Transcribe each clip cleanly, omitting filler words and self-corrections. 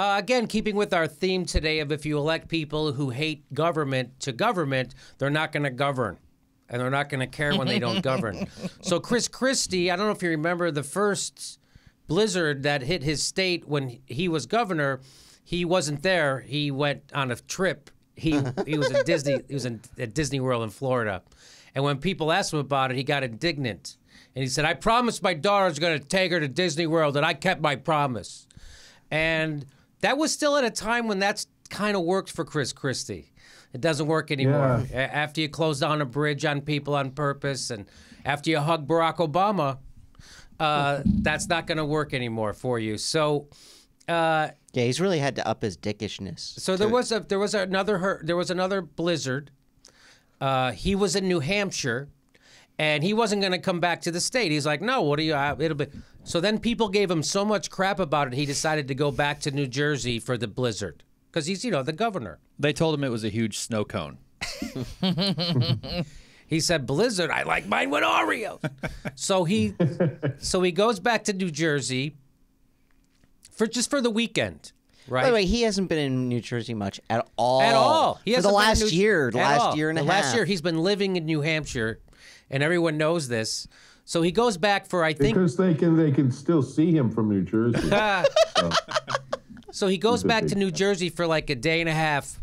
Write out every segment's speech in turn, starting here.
Again, keeping with our theme today of if you elect people who hate government to government, they're not going to govern. And they're not going to care when they don't govern. So Christie, I don't know if you remember the first blizzard that hit his state when he was governor. He wasn't there. He went on a trip. He was at Disney. He was at Disney World in Florida. And when people asked him about it, he got indignant. And he said, I promised my daughter I was going to take her to Disney World, and I kept my promise. And that was still at a time when that's kind of worked for Christie. It doesn't work anymore. Yeah. After you close down a bridge on people on purpose and after you hug Barack Obama, that's not going to work anymore for you. So, yeah, he's really had to up his dickishness. So there was another blizzard. He was in New Hampshire, and he wasn't going to come back to the state. He's like, no, what are you? It'll be. So then people gave him so much crap about it, he decided to go back to New Jersey for the blizzard. Because he's, the governor. They told him it was a huge snow cone. He said, blizzard, I like mine with Oreos. so he goes back to New Jersey just for the weekend, right? By the way, he hasn't been in New Jersey much at all. At all. For the last year and a half. Last year, he's been living in New Hampshire, and everyone knows this. So he goes back for, I think... Because they can still see him from New Jersey. So he goes back to New Jersey for like a day and a half,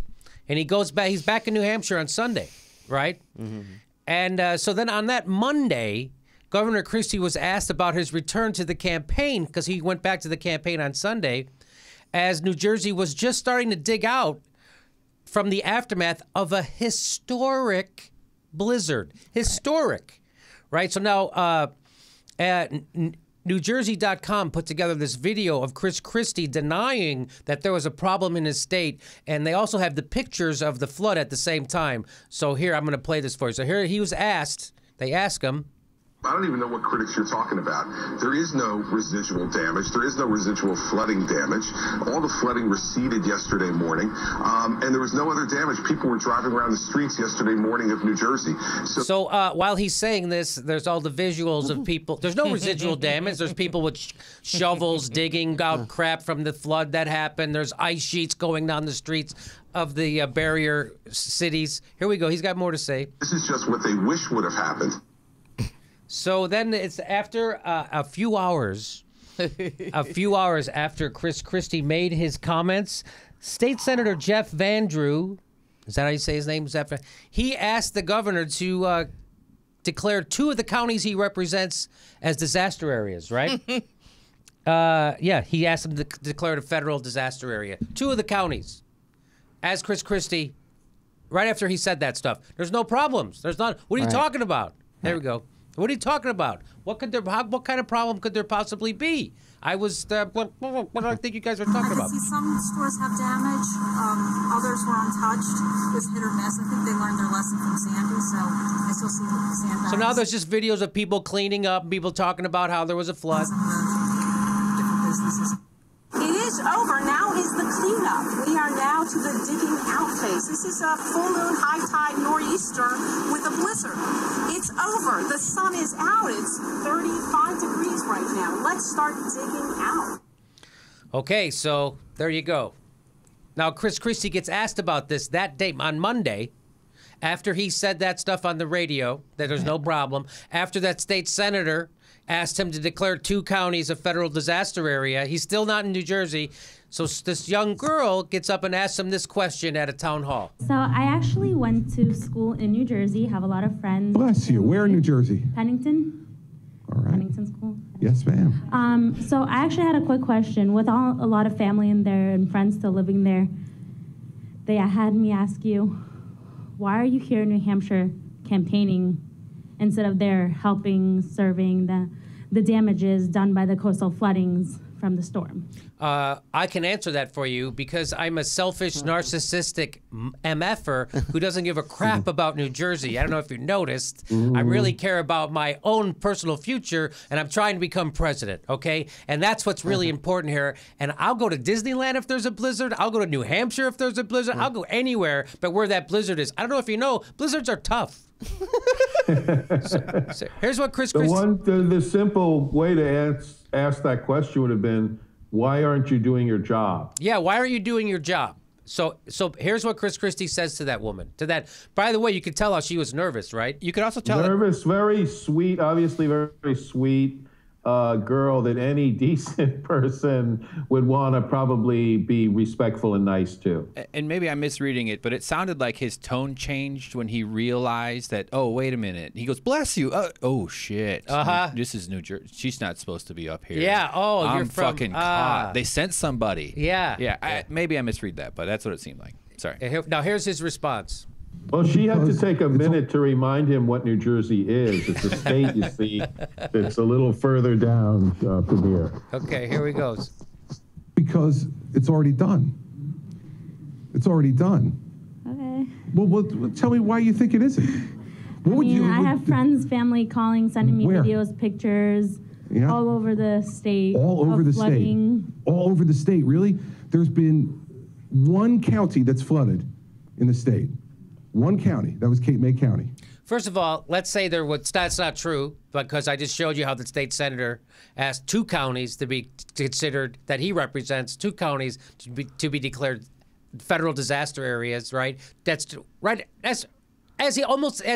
and he goes back. He's back in New Hampshire on Sunday, right? Mm-hmm. And so then on that Monday, Governor Christie was asked about his return to the campaign because he went back to the campaign on Sunday, as New Jersey was just starting to dig out from the aftermath of a historic blizzard. Historic, right? So now NewJersey.com put together this video of Christie denying that there was a problem in his state, and they also have the pictures of the flood at the same time. So here, I'm going to play this for you. So here he was asked, they asked him, I don't even know what critics you're talking about. There is no residual damage. There is no residual flooding damage. All the flooding receded yesterday morning, and there was no other damage. People were driving around the streets yesterday morning of New Jersey. So while he's saying this, there's all the visuals of people. There's no residual damage. There's people with shovels digging out crap from the flood that happened. There's ice sheets going down the streets of the barrier cities. Here we go. He's got more to say. This is just what they wish would have happened. So then it's after a few hours after Christie made his comments, State Senator Jeff Van Drew, is that how you say his name? He asked the governor to declare 2 of the counties he represents as disaster areas, right? Yeah, he asked him to declare it a federal disaster area. 2 of the counties. As Christie, right after he said that stuff, there's no problems. There's not. What are you talking about? There we go. What are you talking about? What kind of problem could there possibly be? What do I think you guys are talking about? Some stores have damage. Others were untouched. It was hit or miss. I think they learned their lesson from Sandy, so I still see sandbags. So now there's just videos of people cleaning up, people talking about how there was a flood. Different businesses. It is over. Now is the cleanup. We are now to the digging out phase. This is a full moon, high tide nor'easter with a blizzard. It's over. The sun is out. It's 35 degrees right now. Let's start digging out. Okay, so there you go. Now, Christie gets asked about this that day on Monday, after he said that stuff on the radio, that there's no problem, after that state senator asked him to declare 2 counties a federal disaster area. He's still not in New Jersey. So this young girl gets up and asks him this question at a town hall. So I actually went to school in New Jersey, have a lot of friends. Bless you. Where in New Jersey? Pennington. All right. Pennington School. Yes, ma'am. So I actually had a quick question. With a lot of family in there and friends still living there, they had me ask you, why are you here in New Hampshire campaigning instead of there helping, serving the damages done by the coastal floodings from the storm? I can answer that for you because I'm a selfish, narcissistic MFer who doesn't give a crap about New Jersey. I don't know if you noticed. I really care about my own personal future, and I'm trying to become president, okay? And that's what's really important here. And I'll go to Disneyland if there's a blizzard. I'll go to New Hampshire if there's a blizzard. I'll go anywhere but where that blizzard is. I don't know if you know, blizzards are tough. So here's what Christie... The simple way to ask that question would have been, Why aren't you doing your job? Yeah, why aren't you doing your job? So here's what Chris Christie says to that woman. To that, by the way, you could tell how she was nervous, right? You could also tell Nervous, very sweet, obviously very, very sweet girl that any decent person would want to probably be respectful and nice to. And maybe I'm misreading it, but it sounded like his tone changed when he realized that, oh, wait a minute. He goes, bless you. Oh, shit. This is New Jersey. She's not supposed to be up here. Yeah. Oh, I'm you're from, fucking caught. They sent somebody. Yeah. Yeah. Maybe I misread that, but that's what it seemed like. Sorry. Now, here's his response. Well, she had to take a minute to remind him what New Jersey is. It's a state, you see, that's a little further down from here. Okay, here he goes. Because it's already done. It's already done. Okay. Well, tell me why you think it isn't. I have friends, family calling, sending me Where? videos, pictures, Yeah. all over the state. All over of the flooding. state. All over the state, really? There's been one county that's flooded in the state. One county. That was Cape May County. First of all, let's say that's not true, because I just showed you how the state senator asked 2 counties to be considered, that he represents, 2 counties to be declared federal disaster areas, right? That's right. That's as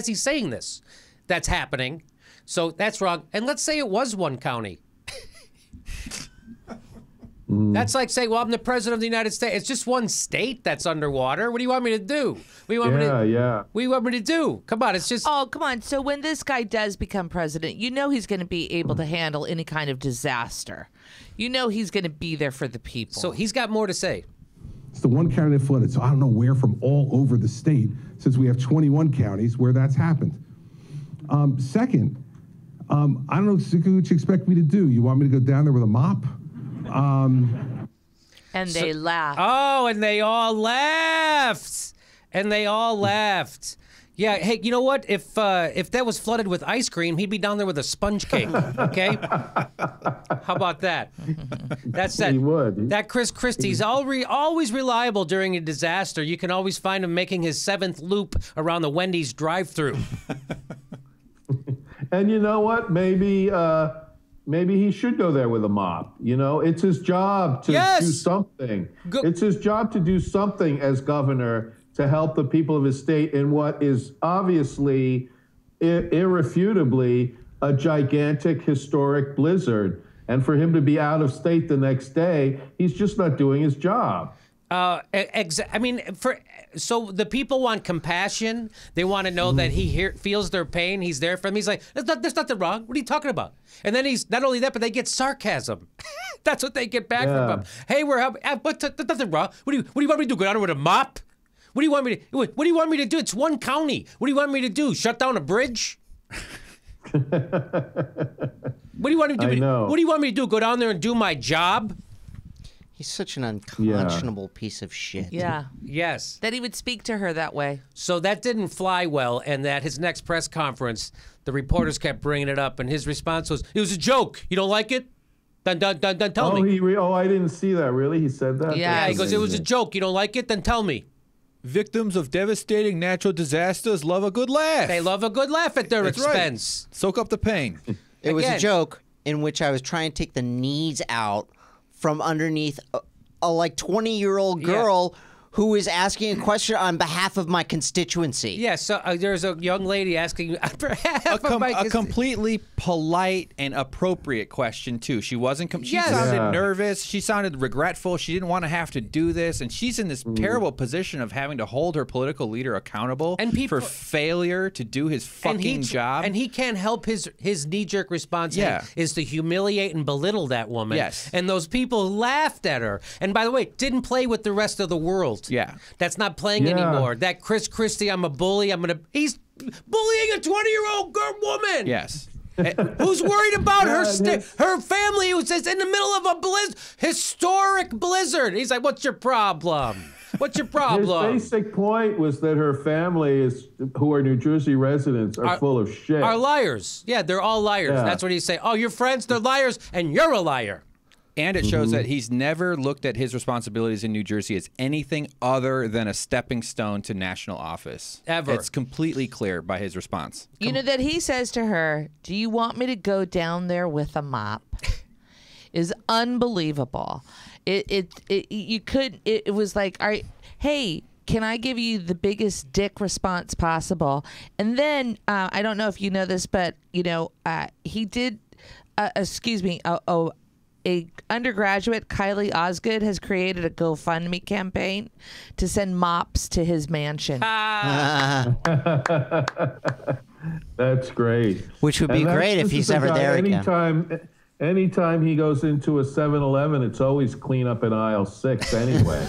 he's saying this, that's happening. So that's wrong. And let's say it was 1 county. That's like saying, well, I'm the president of the United States. It's just 1 state that's underwater. What do you want me to do? What do you want me to do? Come on, it's just... Oh, come on. So when this guy does become president, you know he's going to be able to handle any kind of disaster. You know he's going to be there for the people. So he's got more to say. It's the one county that flooded. So I don't know where from all over the state, since we have 21 counties where that's happened. Second, I don't know what you expect me to do. You want me to go down there with a mop? And they laughed. Oh, and they all laughed. And they all laughed. Yeah, hey, you know what? If that was flooded with ice cream, he'd be down there with a sponge cake, okay? How about that? That's that. He would. That Chris Christie's always reliable during a disaster. You can always find him making his 7th loop around the Wendy's drive-thru. And you know what? Maybe he should go there with a mop. You know, it's his job to do something. It's his job to do something as governor to help the people of his state in what is obviously, irrefutably, a gigantic historic blizzard. And for him to be out of state the next day, he's just not doing his job. So the people want compassion. They want to know that he feels their pain. He's there for them. He's like, there's nothing wrong. What are you talking about? And then he's not only that, but they get sarcasm. That's what they get back from him. Hey, there's nothing wrong. What do you want me to do? Go down with a mop? What do you want me to do? It's 1 county. What do you want me to do? Shut down a bridge? What do you want me to do? I know. What do you want me to do? Go down there and do my job? He's such an unconscionable piece of shit. Yeah. Yes. That he would speak to her that way. So that didn't fly well, and at his next press conference, the reporters kept bringing it up, and his response was, it was a joke. You don't like it? Then tell me. I didn't see that. Really? He said that? Yeah, he goes, it was a joke. You don't like it? Then tell me. Victims of devastating natural disasters love a good laugh. They love a good laugh at their That's expense. Right. Soak up the pain. It was a joke in which I was trying to take the knees out from underneath a like 20-year-old girl who is asking a question on behalf of my constituency. Yeah, so there's a young lady asking on behalf of my constituency. A completely polite and appropriate question, too. She wasn't... She sounded nervous. She sounded regretful. She didn't want to have to do this. And she's in this terrible position of having to hold her political leader accountable for failure to do his fucking job. And he can't help his knee-jerk response is to humiliate and belittle that woman. Yes. And those people laughed at her. And by the way, didn't play with the rest of the world. Yeah. That's not playing anymore. That Chris Christie, I'm a bully. He's bullying a 20-year-old woman. Yes. Who's worried about her family who's in the middle of a historic blizzard? He's like, what's your problem? What's your problem? His basic point was that her family who are New Jersey residents are full of shit. Are liars. Yeah, they're all liars. Yeah. That's what he's saying. Oh, your friends, they're liars, and you're a liar. And it shows that he's never looked at his responsibilities in New Jersey as anything other than a stepping stone to national office. Ever. It's completely clear by his response. You know that he says to her, do you want me to go down there with a mop? Is unbelievable. It was like, all right, hey, can I give you the biggest dick response possible? And then I don't know if you know this, but he did. A undergraduate, Kylie Osgood, has created a GoFundMe campaign to send mops to his mansion. That's great. Which would be great if he's ever there again. Anytime he goes into a 7-Eleven, it's always clean up in aisle 6 anyway.